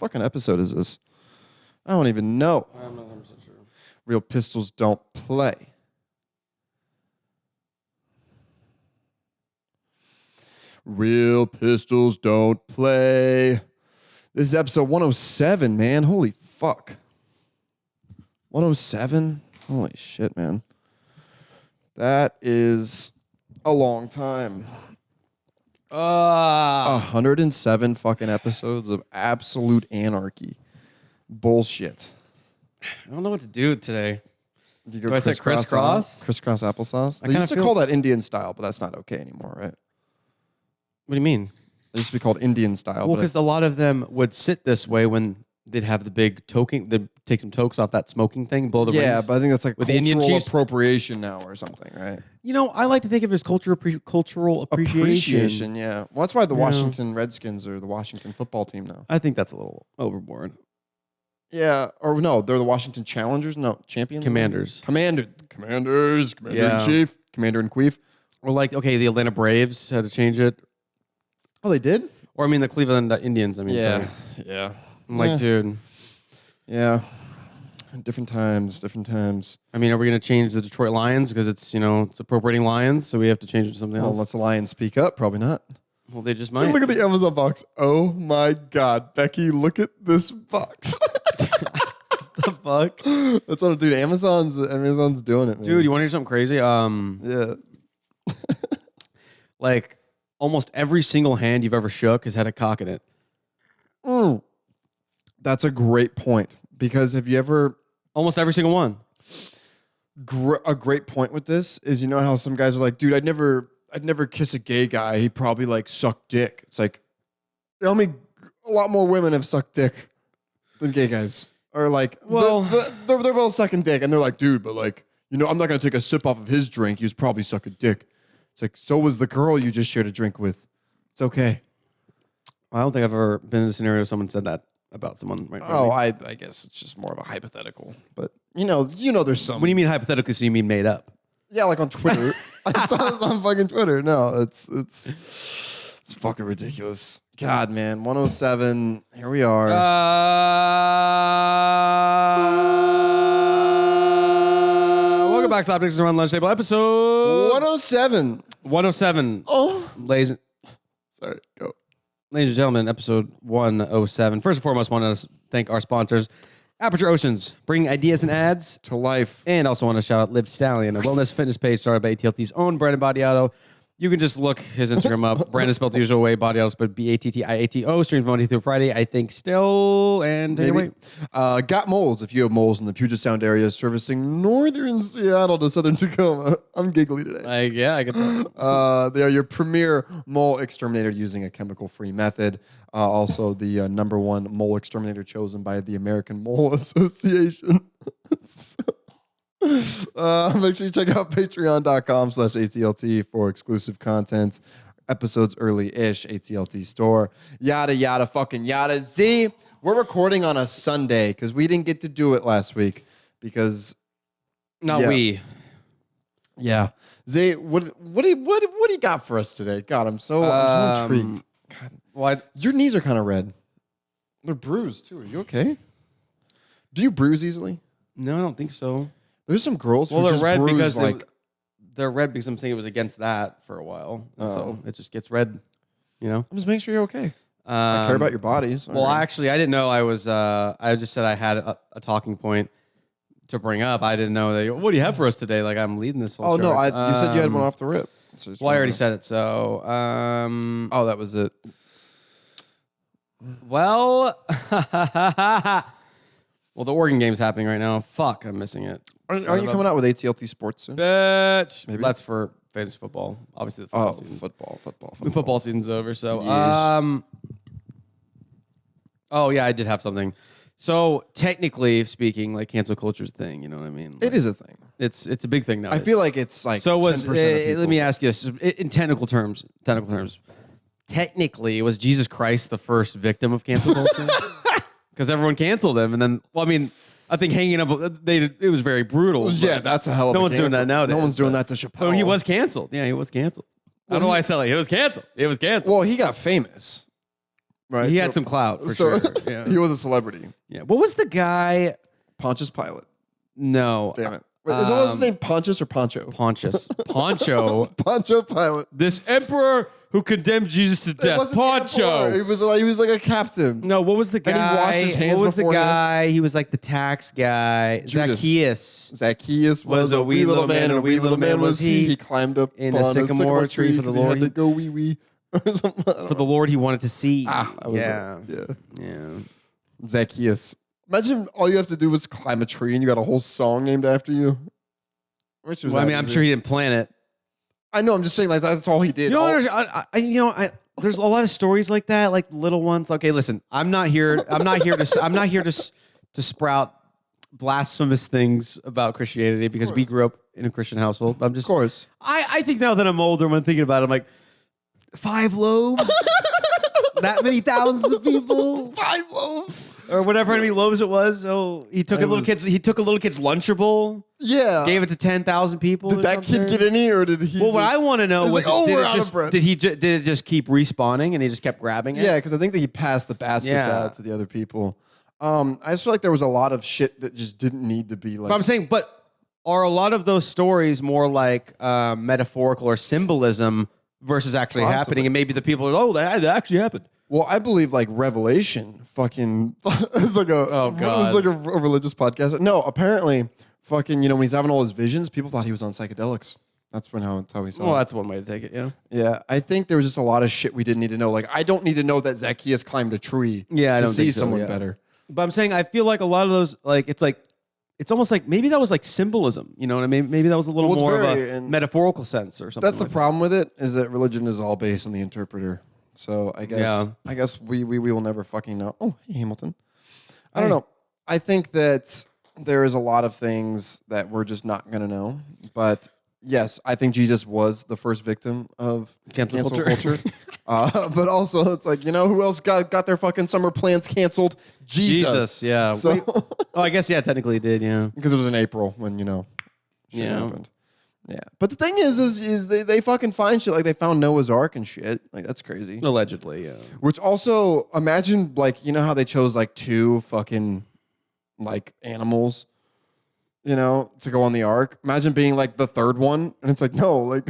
fucking episode is this? I don't even know. I'm not 100% sure. Real pistols don't play. Real pistols don't play. This is episode 107, man. Holy fuck. 107? Holy shit, man. That is a long time. 107 fucking episodes of absolute anarchy. Bullshit. I don't know what to do today. Do I say crisscross? Crisscross applesauce? They used to call that Indian style, but that's not okay anymore, right? What do you mean? It used to be called Indian style. Well, because a lot of them would sit this way when they'd have the big toking. They'd take some tokes off that smoking thing, blow the yeah, rings. but I think that's like with the Indian cultural chiefs. appropriation now or something, right? You know, I like to think of it as cultural appreciation. Yeah. Well, that's why the Washington Redskins are the Washington football team now. I think that's a little overboard. Yeah, or no, they're the Washington Challengers. No, champions. Commanders. Commander-in-Chief, Commander-in-Queef. Or like, okay, the Atlanta Braves had to change it. Oh, they did? Or I mean, the Cleveland Indians. I mean, yeah, sorry. yeah. I'm like, dude. Yeah. Different times. I mean, are we going to change the Detroit Lions because it's, it's appropriating Lions, so we have to change it to something else? Unless the Lions speak up, probably not. Well, they just might. Dude, look at the Amazon box. Oh my God, Becky, look at this box. The fuck? That's what, dude. Amazon's doing it, man. Dude, you want to hear something crazy? Yeah. Like almost every single hand you've ever shook has had a cock in it. That's a great point, because have you ever... Almost every single one. A great point with this is, you know how some guys are like, dude, I'd never kiss a gay guy. He'd probably like suck dick. It's like, a lot more women have sucked dick than gay guys. Or like, well, they're both sucking dick, and they're like, dude, but like, I'm not gonna take a sip off of his drink. He was probably sucking dick. It's like, so was the girl you just shared a drink with. It's okay. I don't think I've ever been in a scenario where someone said that about someone right now. I guess it's just more of a hypothetical. But there's some. When you mean hypothetically, so you mean made up? Yeah, like on Twitter. I saw this on fucking Twitter. No, it's fucking ridiculous. God, man. 107. Here we are. Welcome back to Optics Around the Lunch Table, episode 107. 107. Oh. Sorry, go. Ladies and gentlemen, episode 107. First and foremost, want to thank our sponsors, Aperture Oceans, bringing ideas and ads to life. And also want to shout out Live Stallion, a wellness fitness page started by ATLT's own Brandon Badiato. You can just look his Instagram up. Brandon spelled the usual way, Badiato spelled Battiato. Streams Monday through Friday, I think still. And anyway. Got moles. If you have moles in the Puget Sound area, servicing northern Seattle to southern Tacoma. I'm giggly today. I can tell. They are your premier mole exterminator using a chemical-free method. Also, the number one mole exterminator chosen by the American Mole Association. Make sure you check out patreon.com/ATLT for exclusive content, episodes early-ish, ATLT store, yada, yada, fucking yada. Z, we're recording on a Sunday because we didn't get to do it last week because... we. Yeah. Z, what do you got for us today? God, I'm so intrigued. God. What? Your knees are kind of red. They're bruised, too. Are you okay? Do you bruise easily? No, I don't think so. There's some girls who they're just red bruise because like... They're red because I'm saying it was against that for a while. So it just gets red, I'm just making sure you're okay. I care about your bodies. Well, actually, I didn't know I was... I just said I had a talking point to bring up. I didn't know that... What do you have for us today? Like, I'm leading this whole you said you had one off the rip. So I already said it, so... that was it. Well... Well, the Oregon game's happening right now. Fuck, I'm missing it. Aren't you coming out with ATLT Sports soon? Bitch. Maybe. That's for fantasy football. Obviously, the football season. Football. The football season's over, so... Oh, yeah, I did have something. So, technically speaking, like, cancel culture's a thing, you know what I mean? Like, it is a thing. It's a big thing now. I feel like it's like so 10% of people. Let me ask you this. In technical terms, technically, was Jesus Christ the first victim of cancel culture? Because everyone canceled him, and then, I think hanging up, it was very brutal. Yeah, that's a hell of a No one's doing that nowadays. No one's doing that to Chappelle. Oh, he was canceled. Yeah, he was canceled. I don't know why I said like, it was canceled. It was canceled. Well, he got famous. right? He had some clout for sure. Yeah. He was a celebrity. Yeah. What was the guy? Pontius Pilate. No. Damn it. Wait, is that his name Pontius or Poncho? Pontius. Poncho. Poncho Pilate. This emperor who condemned Jesus to It death. wasn't the Poncho. emperor. He was like a captain. No, what was the guy? And he washed his hands what was the beforehand. guy? He was like the tax guy. Judas. Zacchaeus was a wee little man, and a wee little man was he. He climbed up in on a sycamore tree for the 'cause he Lord. had to go wee wee. Or something. For the Lord he wanted to see. Yeah. Yeah. Zacchaeus. Imagine all you have to do was climb a tree and you got a whole song named after you. Which was Well, I mean, that I'm easy. sure he didn't plan it. I know. I'm just saying, like that's all he did. You know, there's a lot of stories like that, like little ones. Okay, listen, I'm not here to sprout blasphemous things about Christianity because we grew up in a Christian household. I'm just, Of course. I think now that I'm older, when I'm thinking about it, I'm like, 5 loaves, that many thousands of people, 5 loaves. or whatever many loaves it was. So he took a little kid's Lunchable. Yeah. Gave it to 10,000 people. Did that kid get any, or did he? Well, what I want to know It's was, like, oh, did we're it out of just bread. did it just keep respawning and he just kept grabbing it? Yeah, because I think that he passed the baskets Yeah. out to the other people. I just feel like there was a lot of shit that just didn't need to be like. But I'm saying, are a lot of those stories more like metaphorical or symbolism versus actually Possibly. happening? And maybe the people are, oh, that actually happened. Well, I believe like Revelation fucking it's like a God. it's like a religious podcast. No, apparently fucking, when he's having all his visions, people thought he was on psychedelics. That's how he saw Well, it. that's one way to take it. Yeah. Yeah, I think there was just a lot of shit we didn't need to know. Like, I don't need to know that Zacchaeus climbed a tree Yeah, I to don't see think so, someone yeah. better. But I'm saying I feel like a lot of those, it's almost like maybe that was like symbolism. You know what I mean? Maybe that was a little Well, it's more of very- a and metaphorical sense or something. That's the like problem with it, is that religion is all based on the interpreter. So I guess we will never fucking know. Oh, hey, Hamilton. I don't know. I think that there is a lot of things that we're just not going to know. But yes, I think Jesus was the first victim of Cancel culture. culture. But also, it's like, who else got their fucking summer plans canceled? Jesus. Yeah. So, Oh, I guess, yeah, technically it did, yeah. because it was in April when, shit Yeah. happened. Yeah. But the thing is they fucking find shit. Like, they found Noah's Ark and shit. Like, that's crazy. Allegedly, yeah. Which also, imagine, like, how they chose, like, 2 fucking, like, animals, to go on the ark. Imagine being, like, the 3rd one. And it's like, no, like...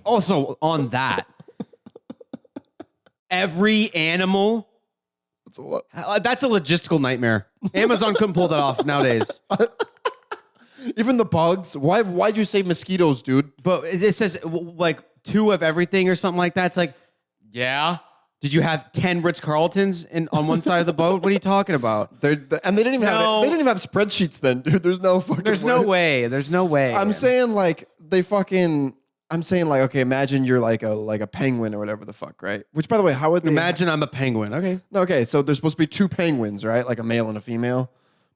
Also, on that, every animal, That's a lot. that's a logistical nightmare. Amazon couldn't pull that off nowadays. Even the bugs. Why'd you say mosquitoes, dude? But it says, like, 2 of everything or something like that. It's like, yeah. Did you have 10 Ritz-Carltons on one side of the boat? What are you talking about? And they didn't even No. have spreadsheets then, dude. There's no fucking There's no way. There's no way. I'm saying, like, okay, imagine you're like a penguin or whatever the fuck, right? Which, by the way, how would they Imagine I'm a penguin. Okay. Okay, so there's supposed to be 2 penguins, right? Like a male and a female.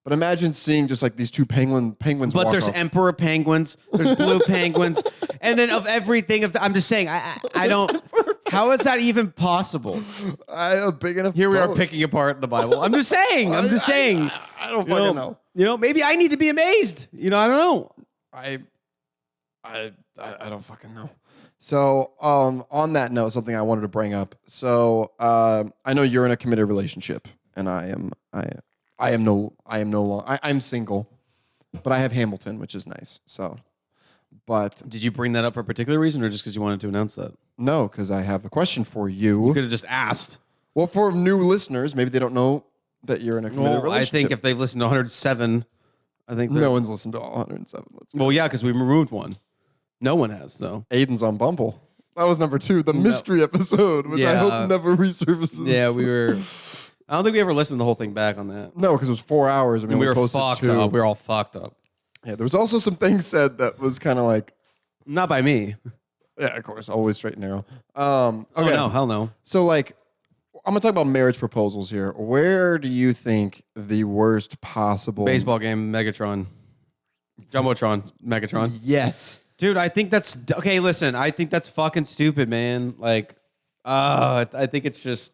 But imagine seeing just like these 2 penguins. But walk there's off. emperor penguins, there's blue penguins, and then of everything. I'm just saying, I don't. How is that even possible? I have a big enough. Here we are boat. picking apart the Bible. I'm just saying. I'm just saying. I don't fucking know. Maybe I need to be amazed. I don't know. I don't fucking know. So, on that note, something I wanted to bring up. So, I know you're in a committed relationship, and I'm single, but I have Hamilton, which is nice. So, but Did you bring that up for a particular reason, or just because you wanted to announce that? no, because I have a question for You you. could have just asked. Well, for new listeners, maybe they don't know that you're in a committed Well, I relationship. think if they've listened to 107, I think no one's listened to all 107. Let's go. Well, yeah, because we removed one. No one has. So Aiden's on Bumble. That was number 2, the mystery episode, which I Yeah. hope never resurfaces. yeah, we were. I don't think we ever listened to the whole thing back on that. No, because it was 4 hours. And We we were only posted fucked 2. up. We were all fucked up. Yeah, there was also some things said that was kind of like, Not by me. yeah, of course, always straight and narrow. Oh Okay, no, hell no. so like, I'm gonna talk about marriage proposals here. Where do you think the worst possible Baseball game, Megatron, Jumbotron, Megatron. Yes, Dude, I think that's okay. Listen, I think that's fucking stupid, man. Like, I think it's just.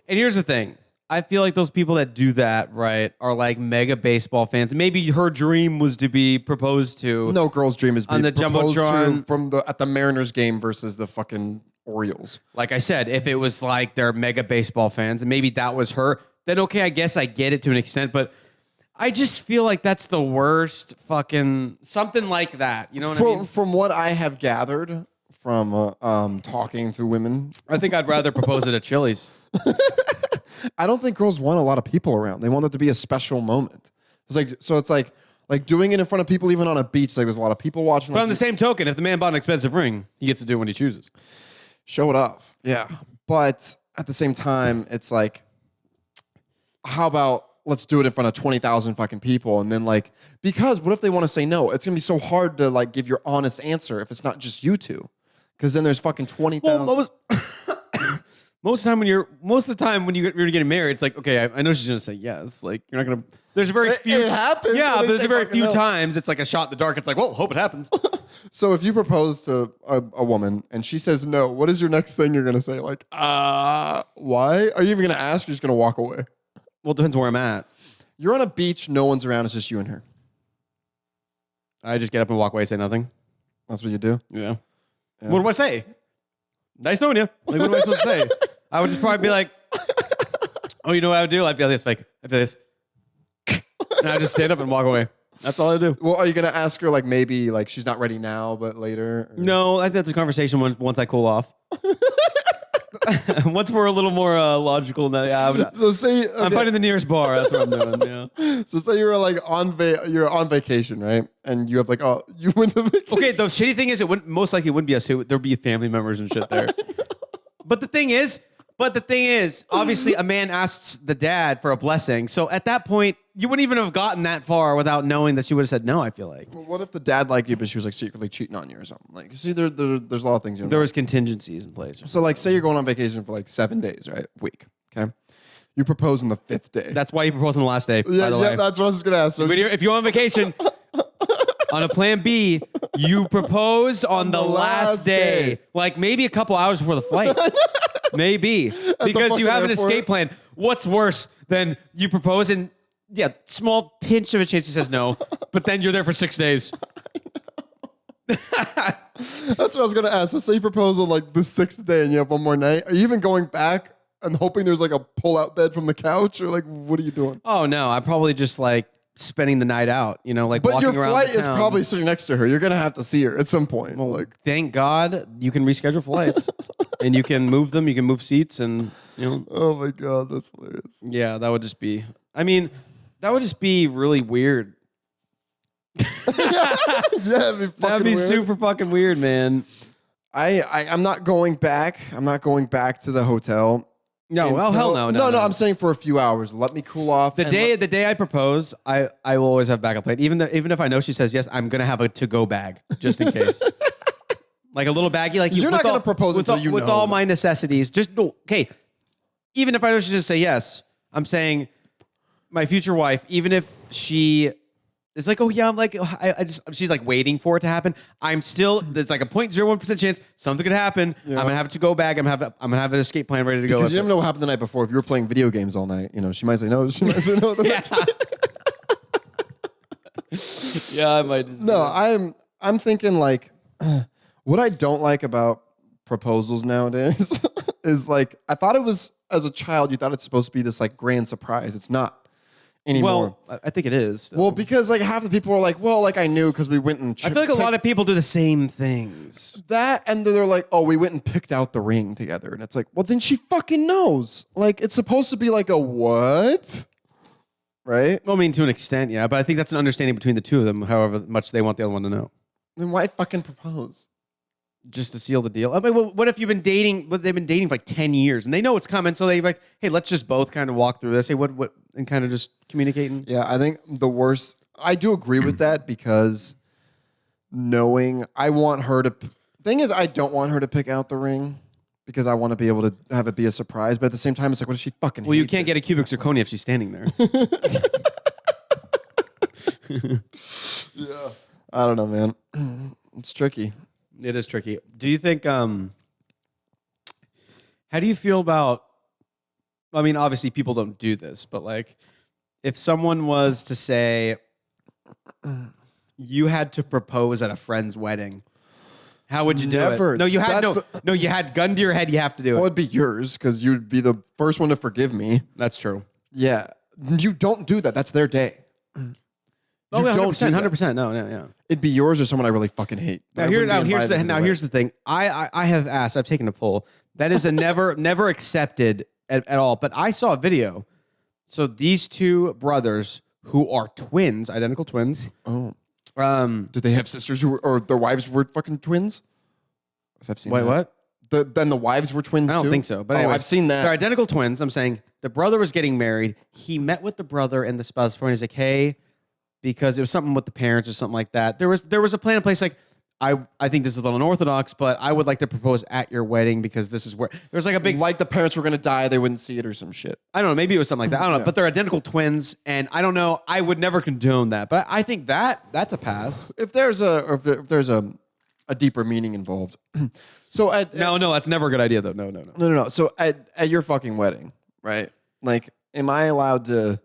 And here's the thing. I feel like those people that do that, right, are like mega baseball fans. Maybe her dream was to be proposed to. no girl's dream is On being the proposed to Jumbotron. at the Mariners game versus the fucking Orioles. Like I said, if it was like they're mega baseball fans and maybe that was her, then okay, I guess I get it to an extent. But I just feel like that's the worst fucking something like that. You know what I mean? From what I have gathered from talking to women, I think I'd rather propose it at Chili's. I don't think girls want a lot of people around. They want it to be a special moment. It's like doing it in front of people, even on a beach. Like there's a lot of people watching. But on the same token, if the man bought an expensive ring, he gets to do it when he chooses. Show it off. Yeah. But at the same time, it's like, how about let's do it in front of 20,000 fucking people. And then like, because what if they want to say no? It's going to be so hard to like give your honest answer if it's not just you two. Because then there's fucking 20,000. Well, most of the time when you're getting married, it's like, okay, I know she's going to say yes. Like you're not going to, there's a very few. It happens. Yeah, but there's a very few no. times it's like a shot in the dark. It's like, well, hope it happens. So if you propose to a woman and she says no, what is your next thing you're going to say? Like, why? Are you even going to ask? Or you're just going to walk away? Well, it depends where I'm at. You're on a beach. No one's around. It's just you and her. I just get up and walk away, say nothing. That's what you do? Yeah. What do I say? Nice knowing you. Like, what am I supposed to say? I would just probably be like, oh, you know what I would do? I'd feel this. Like, I feel this. And I just stand up and walk away. That's all I do. Well, are you going to ask her like maybe like she's not ready now, but later? Or? No, I think that's a conversation once I cool off. Once we're a little more logical than that, yeah. So say I'm finding the nearest bar. That's what I'm doing. Yeah. So say you're like you're on vacation, right? And you have like you went to vacation. Okay, the shitty thing is most likely it wouldn't be us. There'd be family members and shit there. But the thing is, obviously a man asks the dad for a blessing. So at that point, you wouldn't even have gotten that far without knowing that she would have said no, I feel like. Well, what if the dad liked you, but she was like secretly cheating on you or something? Like, see, there's a lot of things. There was contingencies in place. So like, say you're going on vacation for like 7 days, right? Week. Okay. You propose on the 5th day. That's why you proposed on the last day, by yeah, the way. that's what I was going to ask. So If you're on vacation, on a plan B, you propose on the last day. Like maybe a couple hours before the flight. Maybe. Because you have an escape plan. What's worse than you propose and, yeah, small pinch of a chance he says no, but then you're there for 6 days. That's what I was going to ask. So say you propose on like the 6th day and you have one more night. Are you even going back and hoping there's like a pull-out bed from the couch? Or like, what are you doing? Oh, no. I'm probably just like spending the night out, you know, like but walking your around flight the is town. probably sitting next to her. You're going to have to see her at some point. Well, like, thank God you can reschedule flights and you can move them. You can move seats and, you know. oh my God, that's hilarious. Yeah, that would just be, that would just be really weird. Yeah, it'd be fucking That'd be weird. super fucking weird, man. I'm not going back. I'm not going back to the hotel. No, well, hell no. No, I'm saying for a few hours. Let me cool off. The day I propose, I will always have backup plan. Even if I know she says yes, I'm gonna have a to-go bag just in case. Like a little baggie. Like You're not gonna propose until you know. with all my necessities. Just no. Okay. Even if I know she's gonna say yes, I'm saying my future wife. Even if she is like, oh yeah, I'm like, she's like waiting for it to happen. I'm still. There's like a 0.01% chance something could happen. Yeah. I'm gonna have a to-go bag. I'm gonna have an escape plan ready to go. Because you never know what happened the night before. If you were playing video games all night, you know, she might say no. She might say no. Yeah, I might. Just No, I'm thinking like, what I don't like about proposals nowadays is like, I thought it was as a child. You thought it's supposed to be this like grand surprise. It's not anymore. Well, I think it is. Well, because like half the people are like, well, like I knew because we went and I feel like a lot of people do the same things. that, and then they're like, oh, we went and picked out the ring together, and it's like, well, then she fucking knows. Like it's supposed to be like a what, right? Well, I mean, to an extent, yeah, but I think that's an understanding between the two of them. However much they want the other one to know, Then why fucking propose? just to seal the deal. I mean, what if you've been dating? But they've been dating for like 10 years, and they know it's coming, so they like, hey, let's just both kind of walk through this. Hey, what, and kind of just communicating. Yeah, I think the worst. I do agree with that because knowing I want her to. Thing is, I don't want her to pick out the ring because I want to be able to have it be a surprise. But at the same time, it's like, what if she fucking? Well, you hates can't it? get a cubic zirconia if she's standing there. Yeah, I don't know, man. It's tricky. It is tricky. Do you think? How do you feel about? I mean, obviously, people don't do this, but like, if someone was to say, you had to propose at a friend's wedding, How would you do Never. it? No, you had That's- no. You had gun to your head. You have to do Well, it. it'd be yours because you'd be the first one to forgive me. That's true. Yeah. You don't do that. That's their day. Oh, You yeah, don't do 100%. that. 100%. No, yeah. It'd be yours or someone I really fucking hate. But I wouldn't be invited to the Here's the thing. I have asked. I've taken a poll. That is a never accepted at all. But I saw a video. So these two brothers who are twins, identical twins. Oh. Um. Did they have sisters who were, or their wives were fucking twins? I've seen Wait, that. what? Then the wives were twins too? I don't think so. But oh, anyways, I've seen that. They're identical twins. I'm saying the brother was getting married. He met with the brother and the spouse before, and he's like, hey, because it was something with the parents or something like that. There was a plan in place like, I think this is a little unorthodox, but I would like to propose at your wedding because this is where there's like a big Like the parents were going to die, they wouldn't see it or some shit. I don't know, maybe it was something like that. I don't know, but they're identical twins, and I don't know. I would never condone that, but I think that's a pass. If there's a deeper meaning involved. So No, that's never a good idea though. No. No. So at your fucking wedding, right? Like, am I allowed to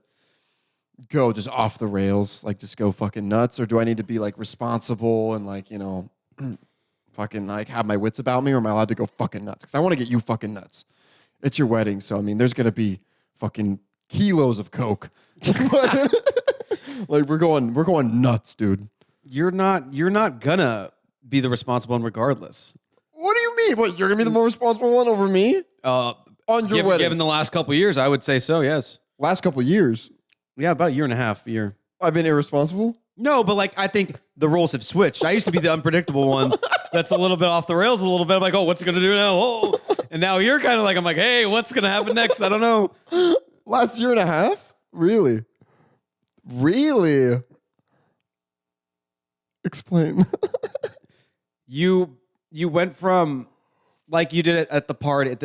go just off the rails, like just go fucking nuts, or do I need to be like responsible and like, you know, fucking like have my wits about me, or am I allowed to go fucking nuts? Because I want to get you fucking nuts. It's your wedding, so I mean, there's gonna be fucking kilos of coke. Like we're going nuts, dude. You're not gonna be the responsible one regardless. What do you mean? What, you're gonna be the more responsible one over me on your wedding? Given the last couple of years, I would say so. Yes. Last couple of years, Yeah, about a year and a half. Year. I've been irresponsible. No, but like I think the roles have switched. I used to be the unpredictable one. That's a little bit off the rails. A little bit. I'm like, oh, what's it gonna do now? Oh, and now you're kind of like, I'm like, hey, what's gonna happen next? I don't know. Last year and a half? Really? Explain. You went from like you did it at the party at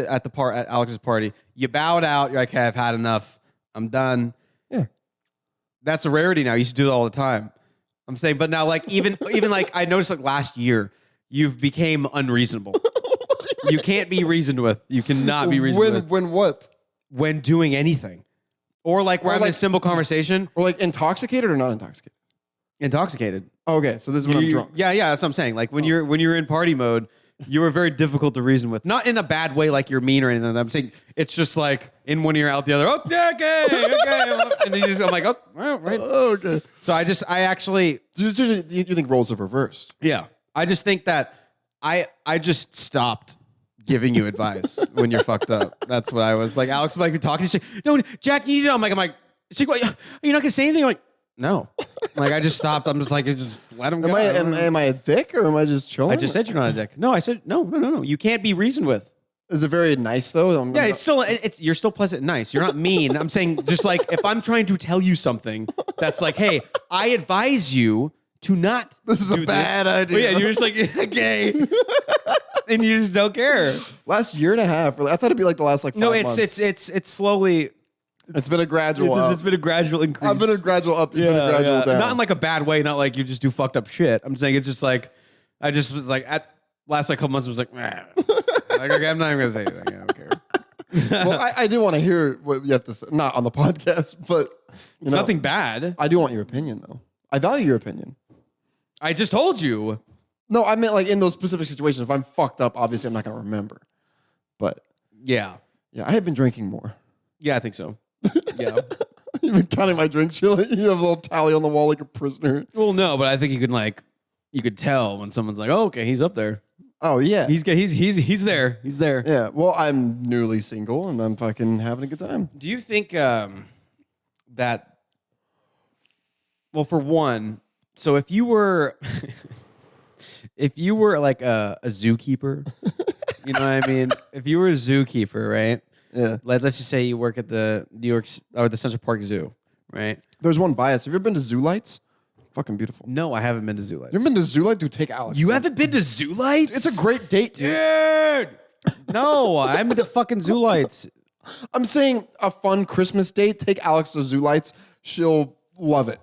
Alex's party. You bowed out. You're like, hey, I've had enough. I'm done. Yeah. That's a rarity now. You used to do it all the time. I'm saying, but now like even like I noticed like last year, you've became unreasonable. You can't be reasoned with. You cannot be reasoned with. When what? When doing anything. Or like we're Or having like- a simple conversation. Or like intoxicated or not intoxicated? Intoxicated. Oh, okay, so this is when I'm drunk. Yeah, that's what I'm saying. Like when you're in party mode, you were very difficult to reason with. Not in a bad way, like you're mean or anything. I'm saying it's just like in one ear, out the other. Okay. And then I'm like, oh, well, right. Oh, okay. So I actually, You think roles have reversed? yeah, I just think that I just stopped giving you advice when you're fucked up. That's what I was like. Alex was like talking. She's like, no, Jack, you need to know. I'm like, she's like, what, are you not gonna say anything? I'm like, no. Like I just stopped. I'm just like, just let him go. Am I a dick or am I just chilling? I just said you're not a dick. No, I said no. You can't be reasoned with. Is it very nice though? Yeah, you're still pleasant and nice. You're not mean. I'm saying just like if I'm trying to tell you something that's like, hey, I advise you to not. This is a bad idea. But yeah, you're just like okay, and you just don't care. Last year and a half. I thought it'd be like the last like 5 months. It's slowly. It's been a gradual up. It's been a gradual increase. I've been a gradual up. You've been a gradual down. Not in like a bad way. Not like you just do fucked up shit. I'm saying it's just like I just was like at last like couple months I was like, like okay, I'm not even gonna say anything. I don't care. Well, I do want to hear what you have to say. Not on the podcast, but It's nothing bad. I do want your opinion though. I value your opinion. I just told you. No, I meant like in those specific situations. If I'm fucked up, obviously I'm not gonna remember. But Yeah. yeah, I have been drinking more. Yeah, I think so. Yeah. You've been counting my drinks. You have a little tally on the wall like a prisoner. Well, no, but I think you could tell when someone's like, oh, okay, he's up there. Oh yeah, He's there. He's there. yeah. Well, I'm newly single and I'm fucking having a good time. Do you think that? Well, for one, so if you were like a zookeeper, you know what I mean? If you were a zookeeper, right? Yeah. Let's just say you work at the New York or the Central Park Zoo, right? There's one bias. Have you ever been to Zoo Lights? Fucking beautiful. No, I haven't been to Zoo Lights. You ever been to Zoo Light? Dude, take Alex. You haven't been to Zoo Lights? It's a great date, dude. No, I'm into fucking Zoo Lights. I'm saying a fun Christmas date. Take Alex to Zoo Lights. She'll love it.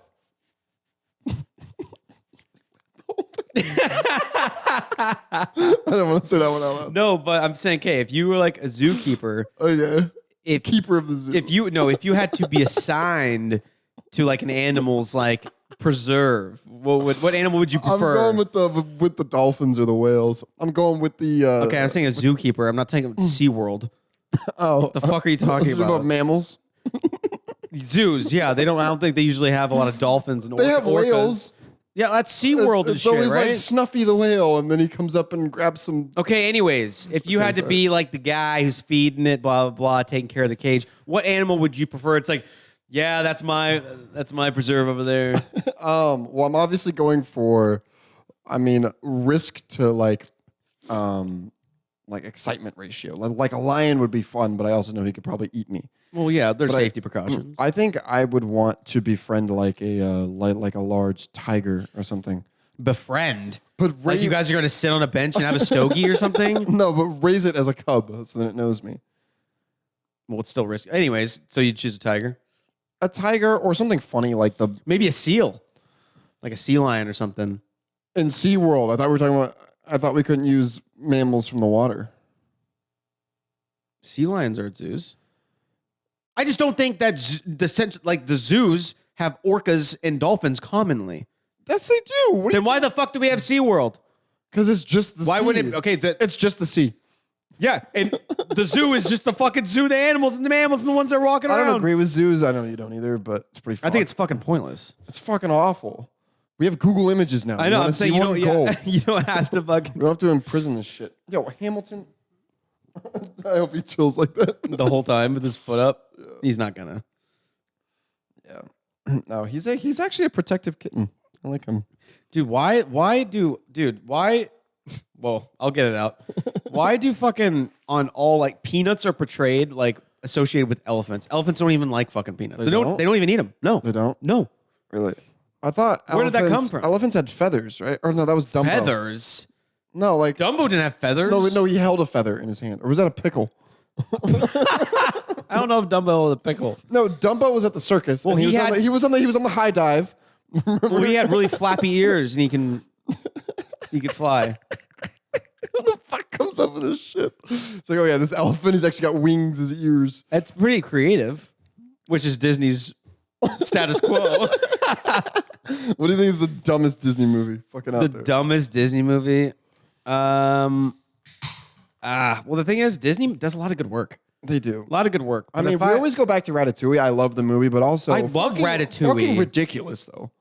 I don't want to say that one out loud. No, but I'm saying, okay, if you were like a zookeeper, Keeper of the zoo. if you had to be assigned to like an animal's like preserve, what animal would you prefer? I'm going with the dolphins or the whales. I'm going with the. Okay, I'm saying a zookeeper. I'm not saying SeaWorld. Oh, What the fuck are you talking about? mammals. Zoos, yeah. I don't think they usually have a lot of dolphins and They have orcas. whales. Yeah, that's SeaWorld and It's shit, always right? like Snuffy the whale, and then he comes up and grabs some. Okay, anyways, if you had to be like the guy who's feeding it, blah, blah, blah, taking care of the cage, what animal would you prefer? It's like, yeah, that's my preserve over there. Well, I'm obviously going for, risk to excitement ratio. Like a lion would be fun, but I also know he could probably eat me. Well, yeah, there's safety precautions. I think I would want to befriend like a large tiger or something. Befriend? But Like you guys are going to sit on a bench and have a stogie or something? No, but raise it as a cub so that it knows me. Well, it's still risky. Anyways, so you'd choose a tiger? A tiger or something funny like Maybe a seal. Like a sea lion or something. in SeaWorld. I thought we couldn't use mammals from the water. Sea lions are at zoos. I just don't think that the zoos have orcas and dolphins commonly. Yes, they do. Then why the fuck do we have SeaWorld? Because it's just the sea. Why wouldn't it? Okay, It's just the sea. yeah, and the zoo is just the fucking zoo. The animals and the mammals and the ones that are walking I around. don't agree with zoos. I know you don't either, but it's pretty fun. I think it's fucking pointless. It's fucking awful. We have Google Images now. I know. I'm saying you don't. Gold. Yeah, you don't have to fucking We don't have to imprison this shit. Yo, Hamilton. I hope he chills like that. the whole time with his foot up. Yeah. He's not gonna. Yeah. No, he's actually a protective kitten. I like him. Dude, why? Well, I'll get it out. Why do fucking on all like peanuts are portrayed like associated with elephants? Elephants don't even like fucking peanuts. They don't even eat them. No, They don't? No. Really? I thought Where did that come from? Elephants had feathers, right? Or no, that was Dumbo. Feathers. No, like Dumbo didn't have feathers. no, he held a feather in his hand. Or was that a pickle? I don't know if Dumbo was a pickle. No, Dumbo was at the circus. Well, and he was on the high dive. Well, he had really flappy ears and he could fly. What the fuck comes up with this shit? It's like, oh yeah, this elephant, he's actually got wings as ears. That's pretty creative, which is Disney's status quo. What do you think is the dumbest Disney movie fucking out there? The dumbest Disney movie. Well, the thing is, Disney does a lot of good work. They do. A lot of good work. I mean, we always go back to Ratatouille. I love the movie, but also I love Ratatouille. Fucking ridiculous though.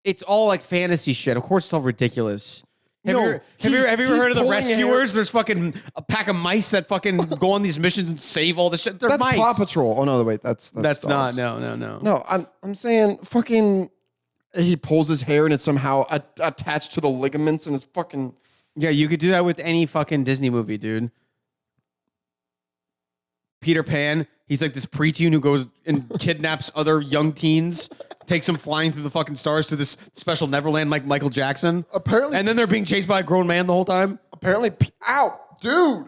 It's all like fantasy shit. Of course, it's all ridiculous. Have No, you ever heard of the pulling Rescuers? There's fucking a pack of mice that fucking go on these missions and save all the shit. They're That's mice. Paw Patrol. Oh no, wait, that's That's not. dogs. No. No, I'm saying fucking. He pulls his hair and it's somehow attached to the ligaments and it's fucking. Yeah, you could do that with any fucking Disney movie, dude. Peter Pan, he's like this preteen who goes and kidnaps other young teens, takes them flying through the fucking stars to this special Neverland like Michael Jackson. Apparently, and then they're being chased by a grown man the whole time. Apparently, dude.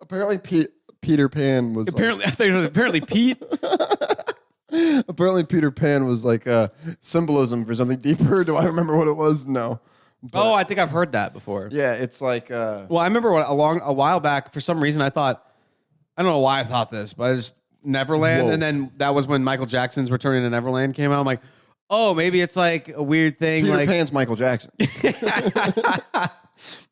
Apparently, Peter Pan was. Apparently, Pete. Apparently, Peter Pan was like a symbolism for something deeper. Do I remember what it was? No. But, I think I've heard that before. Yeah, it's like. Well, I remember a while back. For some reason, I don't know why I thought this, but it's Neverland, and then that was when Michael Jackson's Returning to Neverland came out. I'm like, oh, maybe it's like a weird thing. Peter like Pan's Michael Jackson.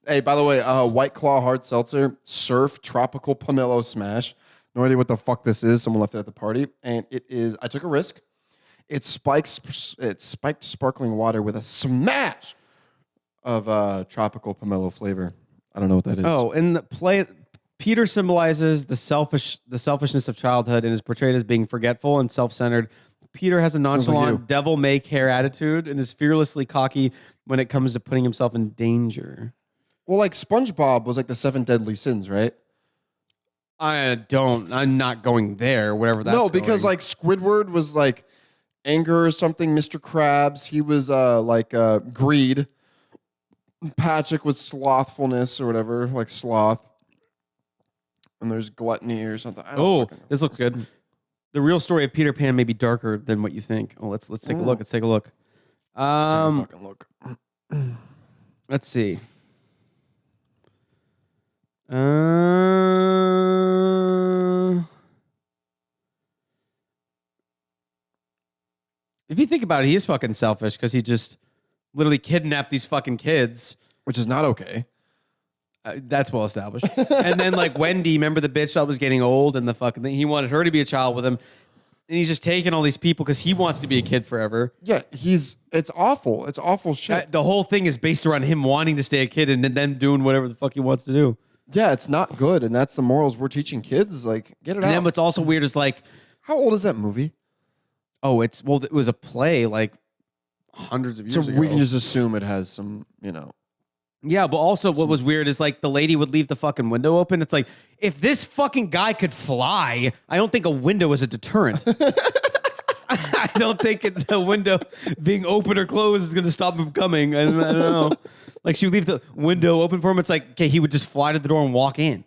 Hey, by the way, White Claw Hard Seltzer, Surf Tropical Pomelo Smash. No idea what the fuck this is. Someone left it at the party, and it is. I took a risk. It's spiked sparkling water with a smash of tropical pomelo flavor. I don't know what that is. Oh, in the play, Peter symbolizes the selfishness of childhood and is portrayed as being forgetful and self-centered. Peter has a nonchalant, devil-may-care attitude and is fearlessly cocky when it comes to putting himself in danger. Well, like SpongeBob was like the 7 deadly sins, right? I'm not going there, whatever that's No, because going. like Squidward was like anger or something. Mr. Krabs, he was greed. Patrick was slothfulness or whatever, like sloth. And there's gluttony or something. I don't fucking know. This looks good. The real story of Peter Pan may be darker than what you think. Oh, let's take a look. Let's take a look. Let's take a fucking look. Let's see. If you think about it, he is fucking selfish because he just literally kidnapped these fucking kids. Which is not okay. That's well established. And then like Wendy, remember the bitch that was getting old and the fucking thing? He wanted her to be a child with him. And he's just taking all these people because he wants to be a kid forever. Yeah, it's awful. It's awful shit. The whole thing is based around him wanting to stay a kid and then doing whatever the fuck he wants to do. Yeah, it's not good. And that's the morals we're teaching kids. Like, get it out. And then what's also weird is like, how old is that movie? oh, it was a play like hundreds of years ago. So we can just assume it has some, Yeah, but also what was weird is like the lady would leave the fucking window open. It's like, if this fucking guy could fly, I don't think a window is a deterrent. I don't think the window being open or closed is going to stop him coming. I don't know. Like she would leave the window open for him. It's like, okay, he would just fly to the door and walk in.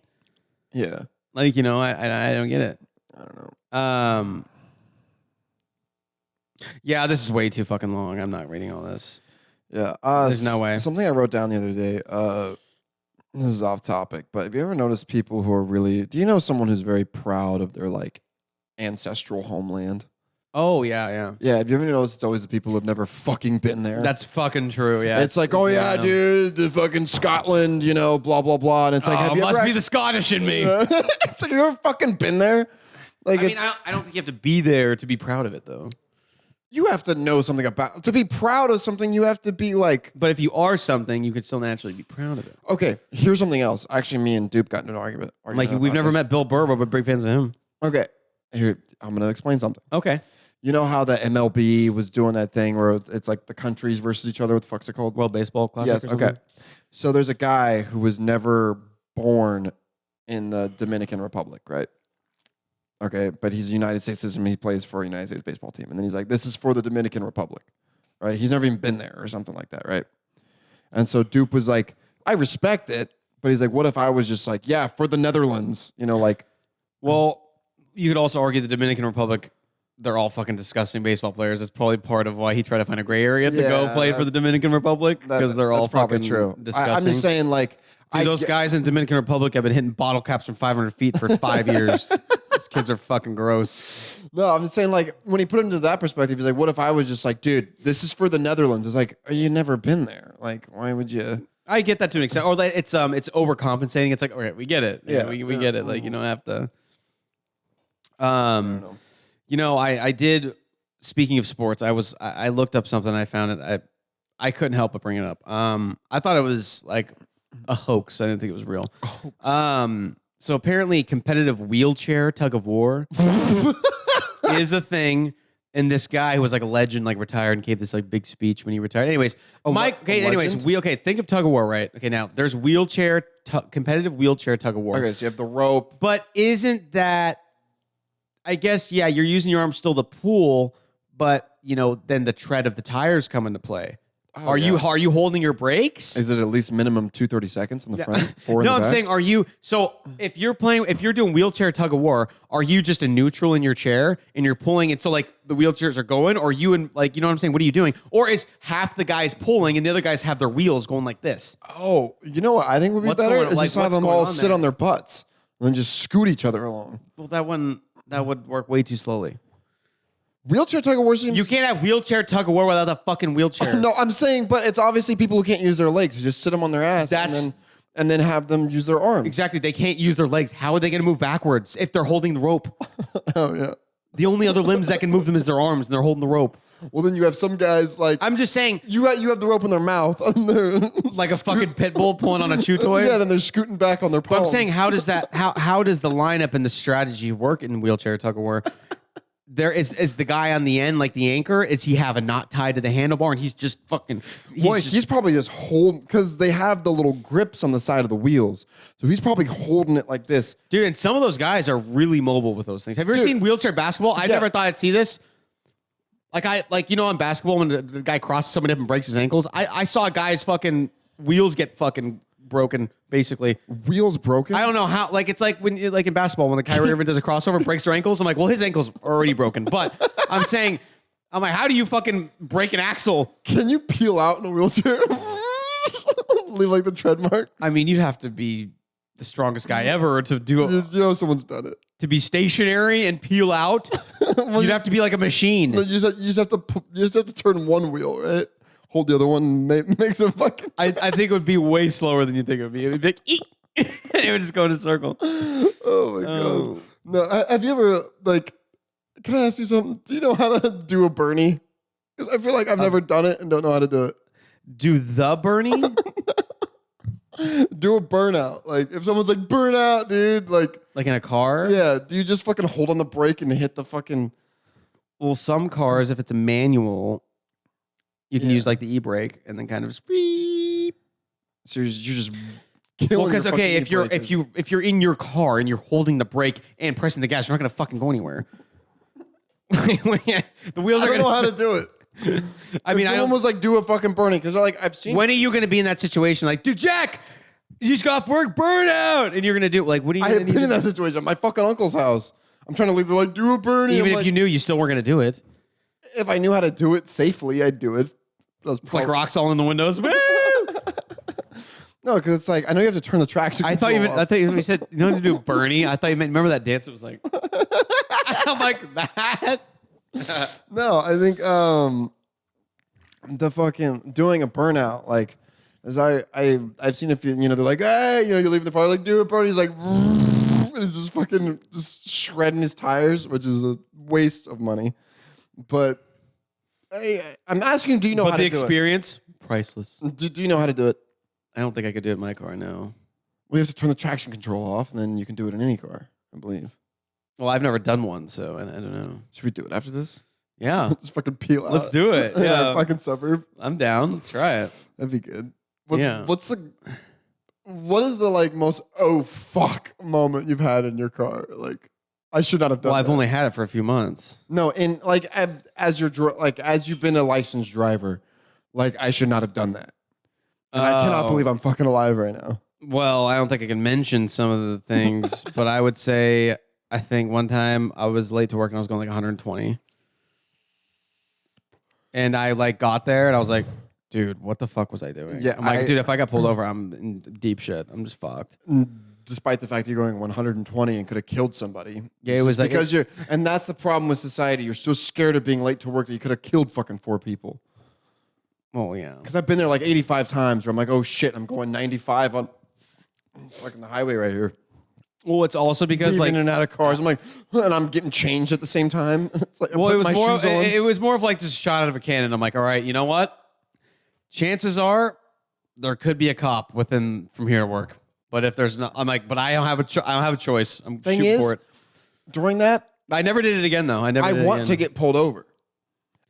Yeah. Like, I don't get it. I don't know. Yeah, this is way too fucking long. I'm not reading all this. Yeah. There's no way. Something I wrote down the other day. This is off topic, but have you ever noticed people who are really? Do you know someone who's very proud of their like ancestral homeland? Oh yeah, yeah. Yeah. Have you ever noticed it's always the people who've never fucking been there? That's fucking true. Yeah. It's like, oh yeah, dude, the fucking Scotland, blah blah blah, and it's like, have you must ever be the Scottish in me. It's like, you ever fucking been there? Like, I don't think you have to be there to be proud of it, though. You have to know something about to be proud of something. You have to be like. But if you are something, you could still naturally be proud of it. Okay, here's something else. Actually, me and Dupe got into an argument. Like we've never met Bill Burr, but we're big fans of him. Okay, here I'm gonna explain something. Okay. You know how the MLB was doing that thing where it's like the countries versus each other? What the fuck's it called? World Baseball Classic. Yes. Or something? Okay. So there's a guy who was never born in the Dominican Republic, right? Okay, but he's a United States citizen. He plays for a United States baseball team. And then he's like, this is for the Dominican Republic, right? He's never even been there or something like that, right? And so Dupe was like, I respect it, but he's like, what if I was just like, yeah, for the Netherlands, like. Well, you could also argue the Dominican Republic, they're all fucking disgusting baseball players. That's probably part of why he tried to find a gray area to go play for the Dominican Republic because they're all fucking disgusting. I'm just saying, like. Dude, those guys in the Dominican Republic have been hitting bottle caps from 500 feet for 5 years. These kids are fucking gross. No, I'm just saying, like, when he put it into that perspective, he's like, what if I was just like, dude, this is for the Netherlands? It's like, you never been there. Like, why would you? I get that to an extent. Or like, it's overcompensating. It's like, okay, we get it. Yeah, we get it. Like, you don't have to. I did, speaking of sports, I looked up something. I found it. I couldn't help but bring it up. I thought it was like a hoax. I didn't think it was real. So apparently competitive wheelchair tug of war is a thing. And this guy who was like a legend, like retired and gave this like big speech when he retired. Anyways, think of tug of war, right? Okay, now there's competitive wheelchair tug of war. Okay, so you have the rope. But isn't that, I guess, yeah, you're using your arm still to pull, but then the tread of the tires come into play. Oh, are you holding your brakes? Is it at least minimum 230 seconds in the front? 4 in the back? I'm saying, are you? So if you're doing wheelchair tug of war, are you just a neutral in your chair and you're pulling it so like the wheelchairs are going, or you and like, you know what I'm saying? What are you doing? Or is half the guys pulling and the other guys have their wheels going like this? Oh, you know what I think would be better is just have them all sit on their butts and then just scoot each other along. Well, that would work way too slowly. Wheelchair tug of war seems... You can't have wheelchair tug of war without a fucking wheelchair. No, I'm saying, but it's obviously people who can't use their legs. You just sit them on their ass and then have them use their arms. Exactly. They can't use their legs. How are they going to move backwards if they're holding the rope? Oh, yeah. The only other limbs that can move them is their arms, and they're holding the rope. Well, then you have some guys like... I'm just saying... You have the rope in their mouth. And they're like a fucking pit bull pulling on a chew toy? Yeah, then they're scooting back on their palms. But I'm saying, how does the lineup and the strategy work in wheelchair tug of war? There is the guy on the end, like the anchor, is he have a knot tied to the handlebar and he's just fucking... He's probably just holding... Because they have the little grips on the side of the wheels. So he's probably holding it like this. Dude, and some of those guys are really mobile with those things. Have you ever seen wheelchair basketball? I never thought I'd see this. In basketball, when the guy crosses somebody up and breaks his ankles, I saw a guy's fucking wheels get fucking broken, basically. Wheels broken? I don't know how. Like, it's like when, like in basketball, when the Kyrie Irving does a crossover, breaks their ankles. I'm like, well, his ankle's already broken. But I'm like, how do you fucking break an axle? Can you peel out in a wheelchair? Leave like the tread marks? I mean, you'd have to be the strongest guy ever to do You know someone's done it. to be stationary and peel out. You'd have to be like a machine. No, you just have to turn one wheel, right? Hold the other one, makes a fucking. I think it would be way slower than you think it would be. It would be like, eek. It would just go in a circle. Oh my god! No, have you ever like? Can I ask you something? Do you know how to do a Bernie? Because I feel like I've never done it and don't know how to do it. Do the Bernie? Do a burnout. Like if someone's like burnout, dude. Like in a car? yeah. Do you just fucking hold on the brake and hit the fucking? Well, some cars, if it's a manual, you can use like the e-brake and then kind of beep. So you're just killing. Well, because your okay, fucking if you're in your car and you're holding the brake and pressing the gas, you're not gonna fucking go anywhere. The wheels I are don't gonna know how to do it. I mean, someone was like, do a fucking Bernie because like I've seen. When are you gonna be in that situation? Like, dude, Jack, you just got off work, burnout, and you're gonna do like, what are you? I gonna have need been in to that situation at my fucking uncle's house. I'm trying to leave. They're like, do a Bernie. Even I'm if like, you knew, you still weren't gonna do it. if I knew how to do it safely, I'd do it. It's like rocks all in the windows. No, because it's like I know you have to turn the traction. I thought control off. you said you know to do Bernie. I thought you meant remember that dance? It was like I'm like that. No, I think the fucking doing a burnout like as I've seen a few. You know, they're like, hey, you know, you're leaving the party, like do a Bernie. He's like, and he's just fucking just shredding his tires, which is a waste of money. But I'm asking, do you know how to the do experience priceless. it? Do you know how to do it? I don't think I could do it in my car. No. We have to turn the traction control off, and then you can do it in any car, I believe. Well, I've never done one, so I don't know. Should we do it after this? Yeah, Just fucking peel out. let's do it. In Yeah, our fucking suburb. I'm down. Let's try it. That'd be good. Yeah. What is the like most oh fuck moment you've had in your car? Like I should not have done. Well, I've that. only had it for a few months. No, and like as you've been a licensed driver, like I should not have done that. And I cannot believe I'm fucking alive right now. Well, I don't think I can mention some of the things, but I would say I think one time I was late to work and I was going like 120. And I like got there and I was like, dude, what the fuck was I doing? Yeah, I'm like, dude, if I got pulled over, I'm in deep shit. I'm just fucked. Despite the fact you're going 120 and could have killed somebody. Yeah, it was like because and that's the problem with society. You're so scared of being late to work that you could have killed fucking 4 people. Oh, yeah. Because I've been there like 85 times where I'm like, oh shit, I'm going 95 on fucking the highway right here. Well, it's also because Weaving like, in and out of cars. I'm like, and I'm getting changed at the same time. It's like, well, it was more of like just shot out of a cannon. I'm like, all right, you know what? Chances are there could be a cop from here to work. But if there's not, I'm like, but I don't have a choice. I'm shooting for it. During that, I never did it again though. I want to get pulled over.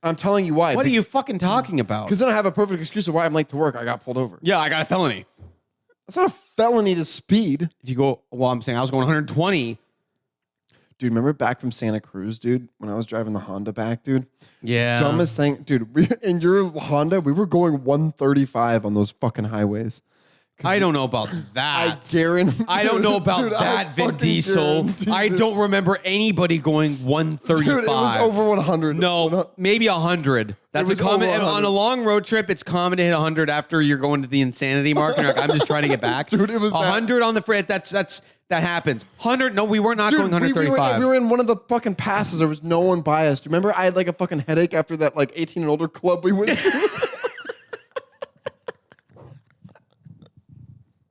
I'm telling you why. What are you fucking talking about? Because then I have a perfect excuse of why I'm late to work. I got pulled over. Yeah, I got a felony. It's not a felony to speed. If you go, well, I'm saying I was going 120. Dude, remember back from Santa Cruz, dude, when I was driving the Honda back, dude? Yeah. Dumbest thing, dude, in your Honda, we were going 135 on those fucking highways. I don't know about that. I guarantee. I don't know about Dude, I that, Vin fucking Diesel. guarantee I it. don't remember anybody going 135. Dude, it was over 100. No, maybe 100. That's a was common over 100. on a long road trip. It's common to hit 100 after you're going to the insanity mark. And you're like, I'm just trying to get back. Dude, it was 100 on the freight. That happens. 100. No, we were not Dude, going 135. we were in one of the fucking passes. There was no one by us. Do you remember I had like a fucking headache after that like 18 and older club we went to?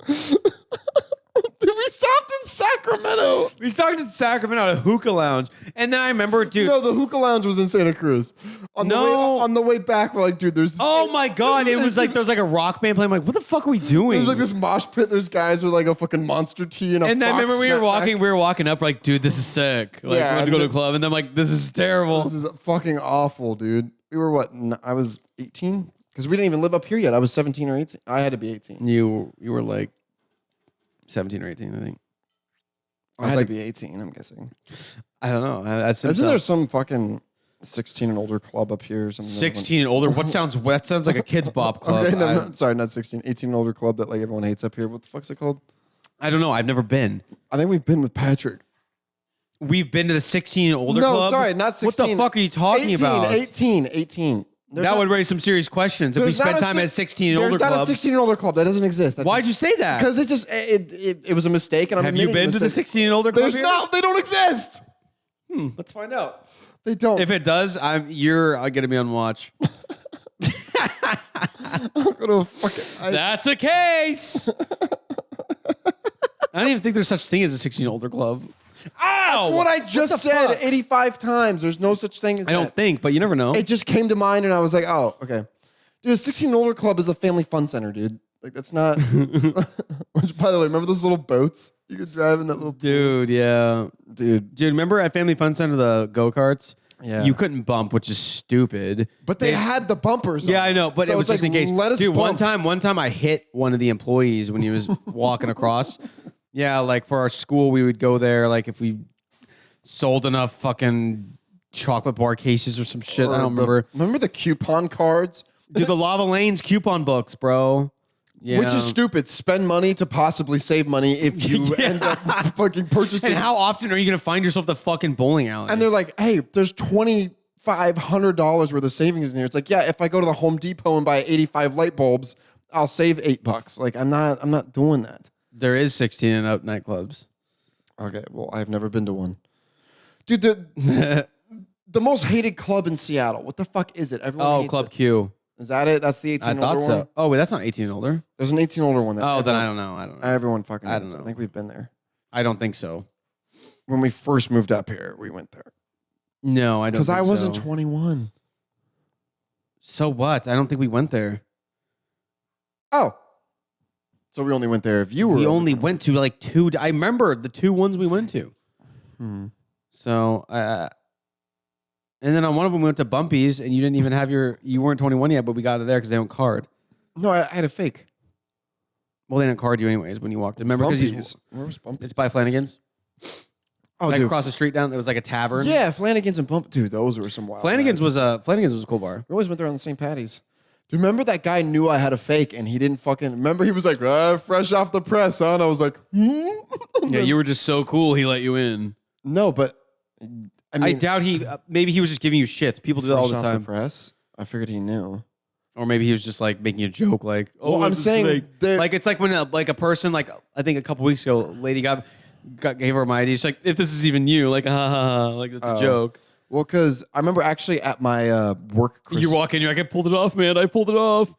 Dude, we stopped in Sacramento. We started in Sacramento at a hookah lounge, and then I remember, dude. No, the hookah lounge was in Santa Cruz. On the way back, we're like, dude, there's. Oh my god! It was like there was like a rock band playing. I'm like, what the fuck are we doing? There's like this mosh pit. There's guys with like a fucking Monster Tea and a. And then I Fox remember we were walking up, like, dude, this is sick. Like, Yeah, we went to go to and a club, and then I'm like, this is terrible. This is fucking awful, dude. We were what? I was 18 because we didn't even live up here yet. I was 17 or 18. I had to be 18. You were like 17 or 18, I think. I had to be 18. I'm guessing. I don't know. Isn't there some fucking 16 and older club up here or something? 16 and older? That sounds like a kids bop club. Okay, no, sorry, not 16. 18 and older club that like everyone hates up here. What the fuck's it called? I don't know. I've never been. I think we've been with Patrick. We've been to the 16 and older No, club? sorry, not 16. What the fuck are you talking 18, about? 18. That would raise some serious questions if we spent time at 16 and older There's not club. a 16 and older club. That doesn't exist. Why'd you say that? Because it was a mistake. And I'm Have you been to the 16 and older club? There's no. They don't exist. Let's find out. They don't. If it does, you're going to be on watch. I'm gonna fucking. That's a case. I don't even think there's such thing as a 16 and older club. Ow! That's what I just said fuck? 85 times. There's no such thing as I don't think, but you never know. It just came to mind, and I was like, oh, okay. Dude, a 16 and older club is a family fun center, dude. Like, that's not. Which, by the way, remember those little boats you could drive in that little. Dude, yeah. Dude, remember at Family Fun Center, the go-karts? Yeah. You couldn't bump, which is stupid. but they had the bumpers. Yeah, on. I know, but So it was it's just like, in case. Let us Dude, bump. one time I hit one of the employees when he was walking across. Yeah, like for our school, we would go there, like if we sold enough fucking chocolate bar cases or some shit. I don't remember. Remember the coupon cards? Dude, the Lava Lanes coupon books, bro. Yeah. Which is stupid. Spend money to possibly save money if you end up fucking purchasing. And how often are you going to find yourself at the fucking bowling alley? And they're like, hey, there's $2,500 worth of savings in here. It's like, yeah, if I go to the Home Depot and buy 85 light bulbs, I'll save $8. Like, I'm not doing that. There is 16 and up nightclubs. Okay, well, I've never been to one. Dude, the most hated club in Seattle. What the fuck is it? Everyone hates Club it. Q. Is that it? That's the 18 I and thought older so. one? Oh, wait, that's not 18 and older. There's an 18 older one. That Oh, then I don't know. Everyone fucking I don't hates it. know. I think we've been there. I don't think so. When we first moved up here, we went there. No, I don't Because think I wasn't so. 21. So what? I don't think we went there. Oh. So we only went there if you were. We only went to like two. I remember the two ones we went to. So, and then on one of them we went to Bumpy's, and you didn't even have you weren't 21 yet, but we got it there because they don't card. No, I had a fake. Well, they didn't card you anyways when you walked in. Remember? Because Where was Bumpy's? it's by Flanagan's. Oh, Like dude. across the street down, there was like a tavern. Yeah, Flanagan's and Bump. Dude, those were some wild. Flanagan's rides. was a cool bar. We always went there on the St. Patty's. Do you remember that guy knew I had a fake and he didn't fucking remember? He was like, fresh off the press, huh? And I was like, Yeah, you were just so cool. He let you in. No, but I I mean, doubt maybe he was just giving you shit. People do that all fresh the off time. press. I figured he knew. Or maybe he was just like making a joke, like, "Oh, Well, I'm this is saying fake." there- like it's like when a person, like I think a couple weeks ago, a lady gave her my ID. She's like, "If this is even you, like, ha ha ha, like it's a joke." Well, because I remember actually at my work. You walk in, you're like, "I pulled it off, man. I pulled it off."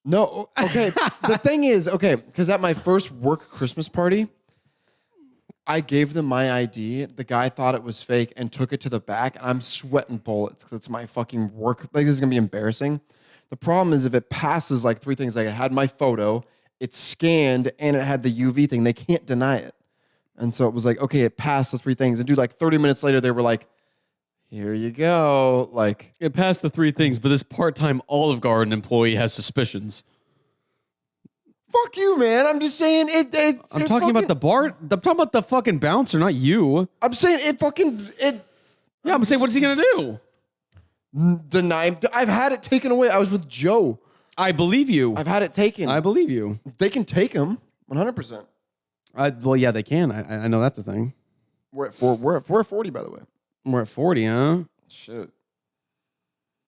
No, okay. The thing is, okay, because at my first work Christmas party, I gave them my ID. The guy thought it was fake and took it to the back. And I'm sweating bullets because it's my fucking work. Like, this is going to be embarrassing. The problem is if it passes like three things, like I had my photo, it's scanned, and it had the UV thing. They can't deny it. And so it was like, okay, it passed the three things. And dude, like 30 minutes later, they were like, here you go. Like, It passed the three things, but this part-time Olive Garden employee has suspicions. fuck you, man. I'm just saying it. I'm talking about the bar. I'm talking about the fucking bouncer, not you. I'm saying it. Yeah, I'm saying, what is he gonna do? Deny. I've had it taken away. I was with Joe. I believe you. I've had it taken. I believe you. They can take him 100%. Well, yeah, they can. I know that's a thing. We're at 40, by the way. We're at 40, huh? Shit.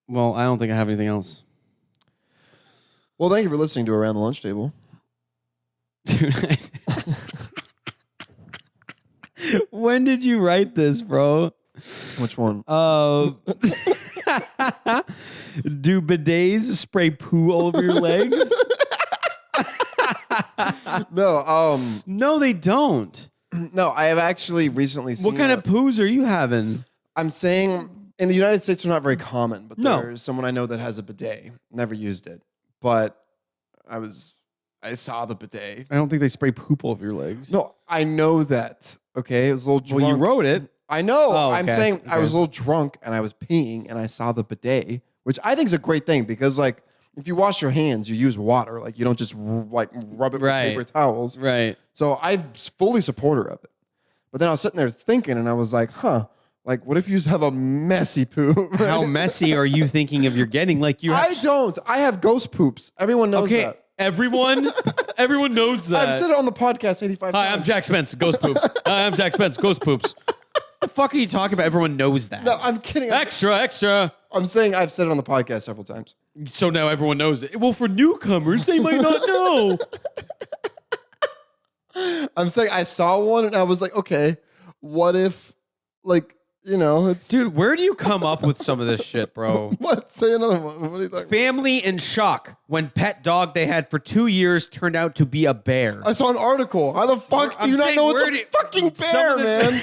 Well, I don't think I have anything else. Well, thank you for listening to Around the Lunch Table. Dude, when did you write this, bro? Which one? Do bidets spray poo all over your legs? No. No, they don't. No. I have actually recently seen. What kind of poos are you having? I'm saying in the United States they're not very common, but No. there's someone I know that has a bidet. Never used it, but I saw the bidet. I don't think they spray poop all over your legs. No, I know that. Okay, it was a little drunk. Well, you wrote it. I know. Oh, I'm okay. saying Okay. I was a little drunk and I was peeing and I saw the bidet, which I think is a great thing because, like, if you wash your hands, you use water. Like, you don't just like rub it Right. with paper towels. Right. So I'm fully supporter of it. But then I was sitting there thinking, and I was like, like, what if you just have a messy poo? How messy are you thinking of your getting? Like you have I don't. I have ghost poops. Everyone knows Okay, that. everyone knows that. I've said it on the podcast 85 times. Hi, I'm Jack Spence, Ghost Poops. Hi, I'm Jack Spence, Ghost Poops. What the fuck are you talking about? Everyone knows that. No, I'm kidding. Extra, extra. I'm saying I've said it on the podcast several times. So now everyone knows it. Well, for newcomers, they might not know. I'm saying I saw one and I was like, okay, what if, like, you know, it's... Dude, where do you come up with some of this shit, bro? What? Say another one. What are you talking about? Family in shock when pet dog they had for 2 years turned out to be a bear. I saw an article. How the fuck do you not know it's a fucking bear, man?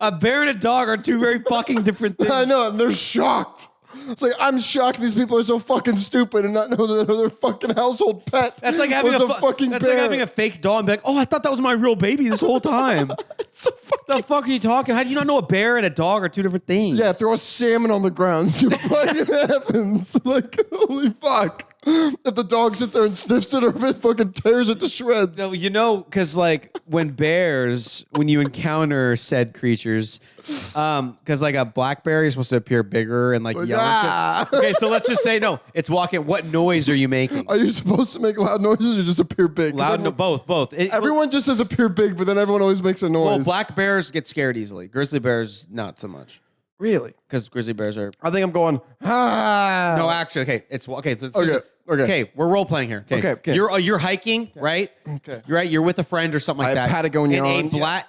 A bear and a dog are two very fucking different things. I know, and they're shocked. It's like, I'm shocked these people are so fucking stupid and not know that their fucking household pet That's like having was a fucking That's bear. like having a fake dog and be like, oh, I thought that was my real baby this whole time. It's so fucking... The fuck are you talking? How do you not know a bear and a dog are two different things? Yeah, throw a salmon on the ground. See what fucking happens. Like, holy fuck. If the dog sits there and sniffs it or if it fucking tears it to shreds. No, you know, because like when you encounter said creatures, because like a black bear is supposed to appear bigger and like yell and shit. Okay, so let's just say no. It's walking. What noise are you making? Are you supposed to make loud noises or just appear big? 'Cause Loud, no, both. Everyone just says appear big, but then everyone always makes a noise. Well, black bears get scared easily. Grizzly bears, not so much. Really? Because grizzly bears are. I think I'm going, ah. No, actually, okay. It's okay. So Okay. Okay, we're role playing here. Okay. You're hiking, right? Okay. You're right. You're with a friend or something like I have that. Patagonia in on,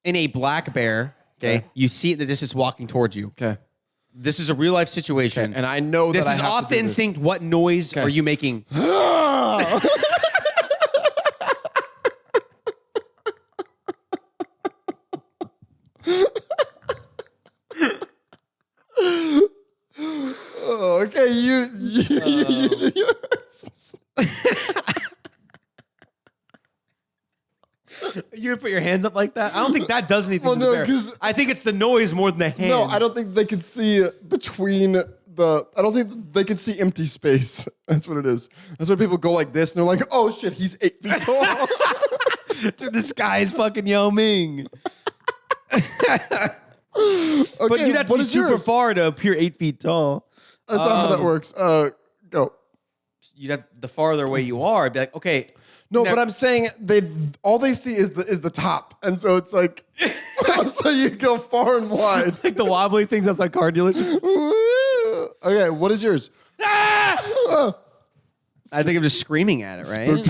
in a black bear. Okay. You see it that this is walking towards you. Okay. This is a real life situation, And I know this that I is have off to the do this. instinct. What noise are you making? Oh, okay, you do yours. You would put your hands up like that? I don't think that does anything Well, to the no, bear. 'cause- I think it's the noise more than the hands. No, I don't think they can see between the... I don't think they can see empty space. That's what it is. That's why people go like this and they're like, oh shit, he's 8 feet tall. Dude, the sky is fucking Yao Ming. Okay, But you'd have to what be is super yours? far to appear 8 feet tall. That's not how that works. Go. You'd have the farther away you are, it'd be like, okay. No, now- but I'm saying all they see is the top, and so it's like, so you go far and wide. like the wobbly things outside car dealership. Woo. Okay, what is yours? I think I'm just screaming at it, right?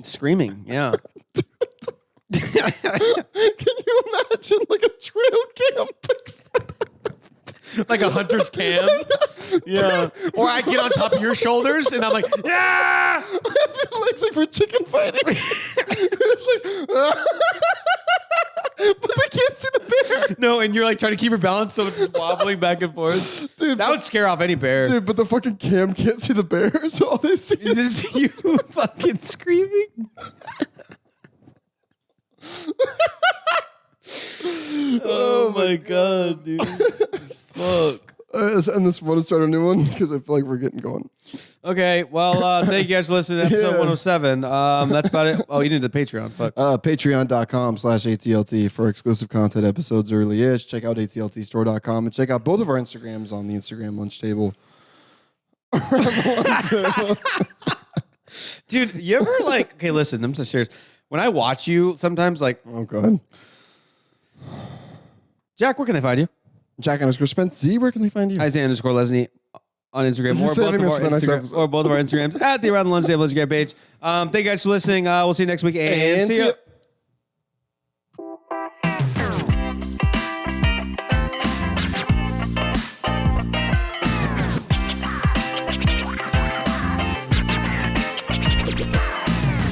Screaming, yeah. Can you imagine like a trail cam? Like a hunter's cam. Yeah. Or I get on top of your shoulders and I'm like, yeah. It's like for chicken fighting. It's like, but they can't see the bear. No, and you're like trying to keep your balance so it's just wobbling back and forth. Dude, that would scare off any bear. Dude, but the fucking cam can't see the bear, so all they see is Is you fucking screaming? Oh my god, dude. Fuck. let's end this one and start a new one because I feel like we're getting going. Okay, well, thank you guys for listening to episode Yeah. 107. That's about it. Oh, you need the Patreon. Fuck. Patreon.com/ATLT for exclusive content, episodes early-ish. Check out ATLTstore.com and check out both of our Instagrams on the Instagram lunch table. Dude, you ever like, okay, listen, I'm so serious. When I watch you, sometimes like, Oh, God. Jack, where can they find you? Jack_Spence Z, where can they find you? Isaiah_Lesney on Instagram You're or both, saving of this our for the next Instagram, episode. or both of our Instagrams at the Around the Lunch Table Instagram page. Thank you guys for listening. We'll see you next week and see you.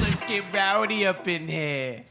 Let's get rowdy up in here.